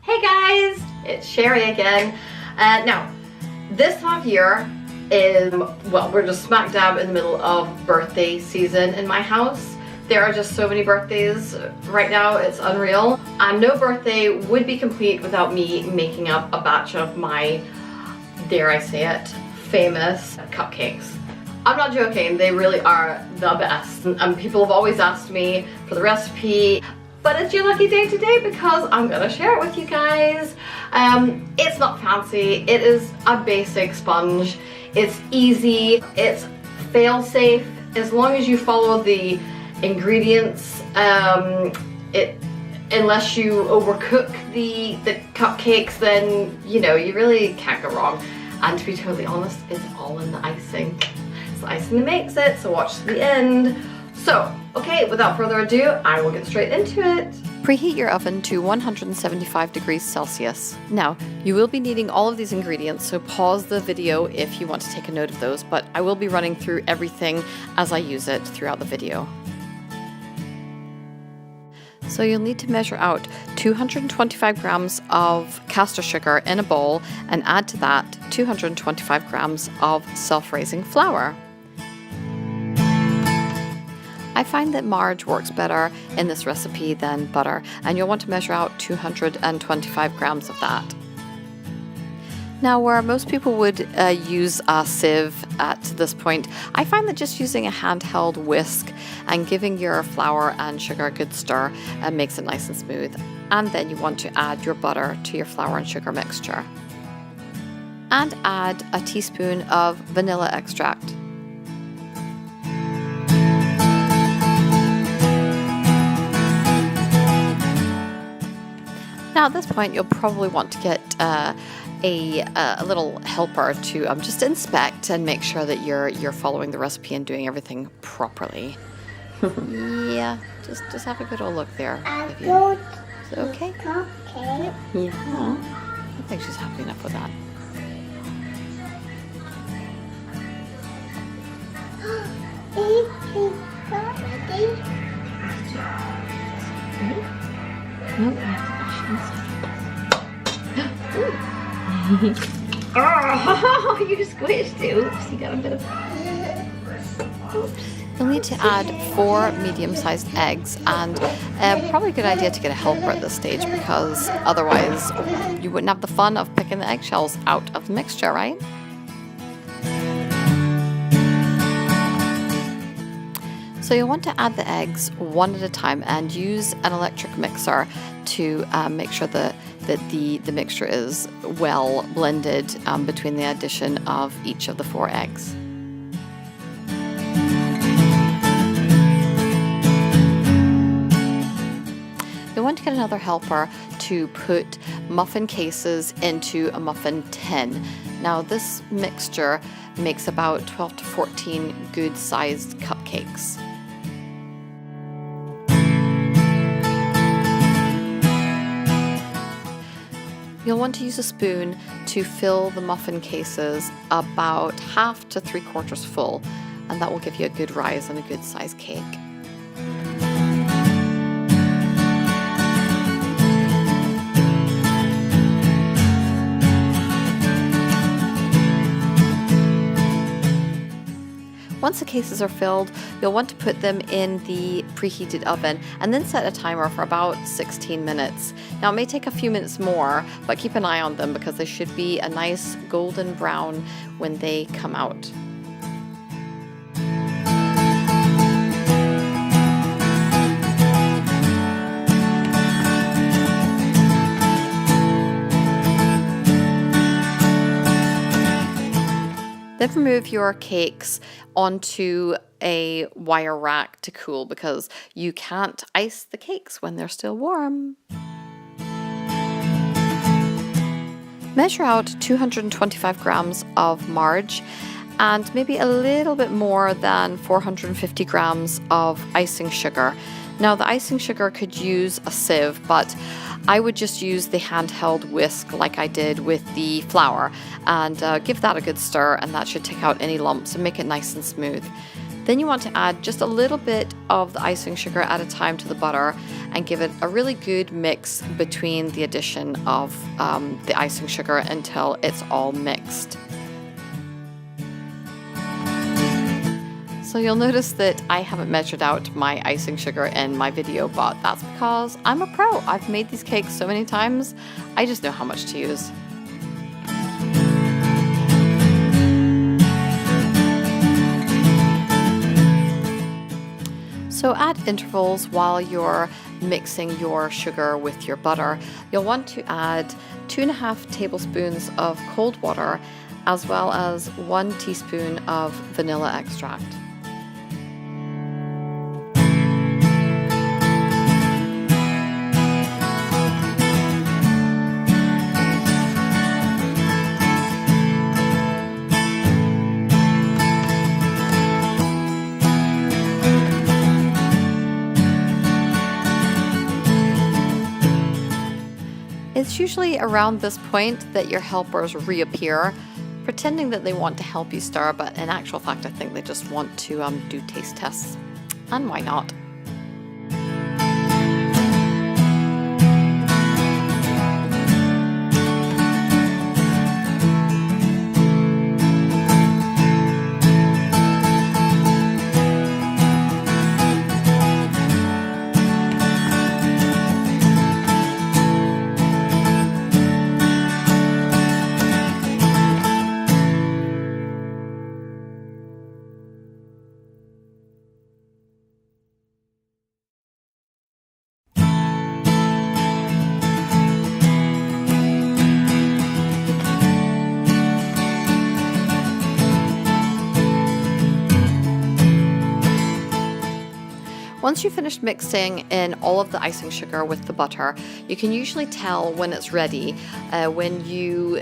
Hey guys, it's Sherry again. Now, this time of year is, well, we're just smack dab in the middle of birthday season in my house. There are just so many birthdays right now, it's unreal. And no birthday would be complete without me making up a batch of my, dare I say it, famous cupcakes. I'm not joking, they really are the best. And people have always asked me for the recipe, but it's your lucky day today because I'm gonna share it with you guys. It's not fancy, it is a basic sponge. It's easy, it's fail-safe. As long as you follow the ingredients, unless you overcook the cupcakes, then you know, you really can't go wrong. And to be totally honest, it's all in the icing. It's the icing that makes it, so watch to the end. So, okay, without further ado, I will get straight into it. Preheat your oven to 175 degrees Celsius. Now, you will be needing all of these ingredients, so pause the video if you want to take a note of those, but I will be running through everything as I use it throughout the video. So you'll need to measure out 225 grams of caster sugar in a bowl and add to that 225 grams of self-raising flour. I find that margarine works better in this recipe than butter, and you'll want to measure out 225 grams of that. Now, where most people would use a sieve at this point, I find that just using a handheld whisk and giving your flour and sugar a good stir makes it nice and smooth. And then you want to add your butter to your flour and sugar mixture. And add a teaspoon of vanilla extract. Now at this point you'll probably want to get a little helper to just inspect and make sure that you're following the recipe and doing everything properly. Yeah, just have a good old look there. Is it okay? Okay. Yeah. I think she's happy enough with that. Oh, you just squished it. Oops, you got a bit of... Oops. You'll need to add 4 medium-sized eggs, and probably a good idea to get a helper at this stage because otherwise you wouldn't have the fun of picking the eggshells out of the mixture, right? So you'll want to add the eggs one at a time and use an electric mixer to make sure that the mixture is well blended between the addition of each of the 4 eggs. You'll want to get another helper to put muffin cases into a muffin tin. Now this mixture makes about 12 to 14 good sized cupcakes. You'll want to use a spoon to fill the muffin cases about half to 3/4 full, and that will give you a good rise and a good size cake. Once the cases are filled, you'll want to put them in the preheated oven and then set a timer for about 16 minutes. Now it may take a few minutes more, but keep an eye on them because they should be a nice golden brown when they come out. Then remove your cakes onto a wire rack to cool because you can't ice the cakes when they're still warm. Measure out 225 grams of margarine and maybe a little bit more than 450 grams of icing sugar. Now the icing sugar could use a sieve, but I would just use the handheld whisk like I did with the flour and give that a good stir, and that should take out any lumps and make it nice and smooth. Then you want to add just a little bit of the icing sugar at a time to the butter and give it a really good mix between the addition of the icing sugar until it's all mixed. So you'll notice that I haven't measured out my icing sugar in my video, but that's because I'm a pro. I've made these cakes so many times, I just know how much to use. So at intervals while you're mixing your sugar with your butter, you'll want to add 2.5 tablespoons of cold water as well as 1 teaspoon of vanilla extract. It's usually around this point that your helpers reappear, pretending that they want to help you stir, but in actual fact I think they just want to do taste tests. And why not? Once you've finished mixing in all of the icing sugar with the butter, you can usually tell when it's ready when you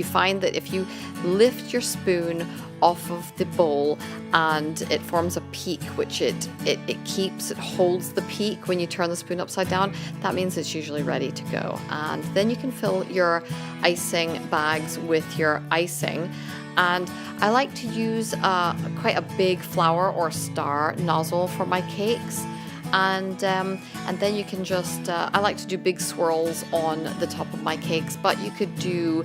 find that if you lift your spoon off of the bowl and it forms a peak, which it holds the peak when you turn the spoon upside down, that means it's usually ready to go. And then you can fill your icing bags with your icing. And I like to use quite a big flower or star nozzle for my cakes, and then you can just I like to do big swirls on the top of my cakes, but you could do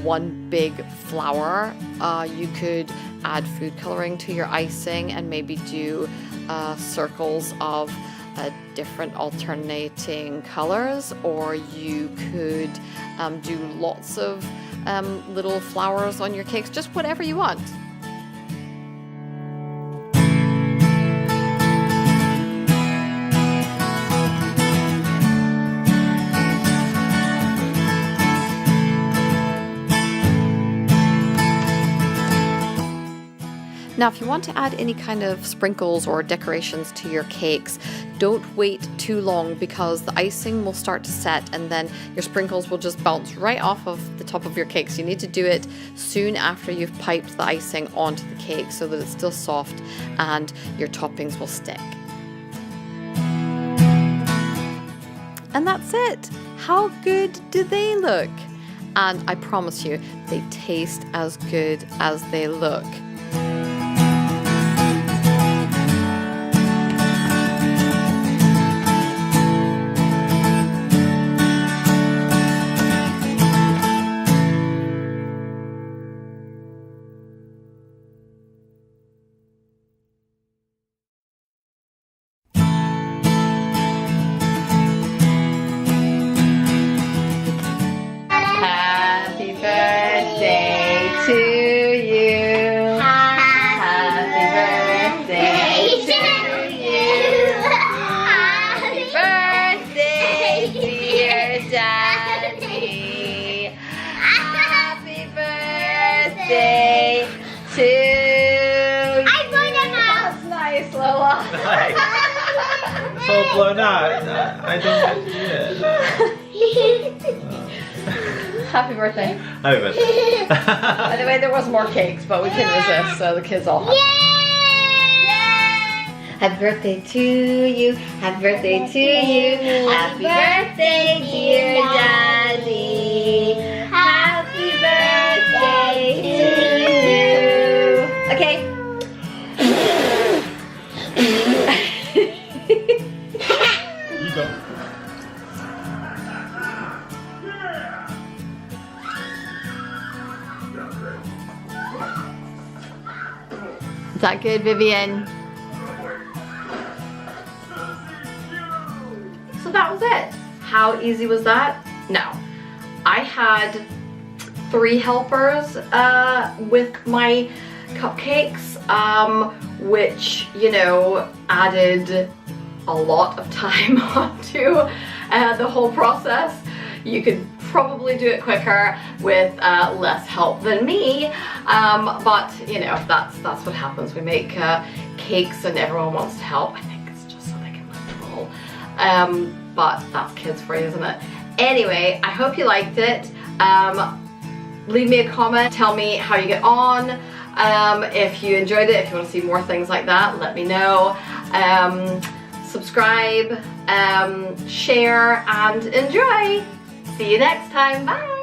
one big flower. You could add food coloring to your icing and maybe do circles of different alternating colors, or you could do lots of little flowers on your cakes, just whatever you want. Now, if you want to add any kind of sprinkles or decorations to your cakes, don't wait too long because the icing will start to set and then your sprinkles will just bounce right off of the top of your cakes. You need to do it soon after you've piped the icing onto the cake so that it's still soft and your toppings will stick. And that's it. How good do they look? And I promise you, they taste as good as they look. Happy birthday to you. Happy birthday to you. Happy birthday, dear Daddy. Happy birthday to you. I blew them out. That's nice, Lola. It's all blown out. I didn't do it. Happy birthday. Happy birthday. By the way, there was more cakes, but we couldn't resist, so the kids all had. Happy birthday to you. Happy birthday to you. Happy birthday, dear Daddy. Happy birthday to you. Okay. that good, Vivian? So that was it. How easy was that? No. I had 3 helpers with my cupcakes, which, you know, added a lot of time onto the whole process. You could probably do it quicker with less help than me, but you know, that's what happens. We make cakes and everyone wants to help. I think it's just so they can lick the bowl, but that's kids for you, isn't it? Anyway, I hope you liked it. Leave me a comment, tell me how you get on. If you enjoyed it, if you want to see more things like that, let me know. Subscribe, share, and enjoy. See you next time. Bye.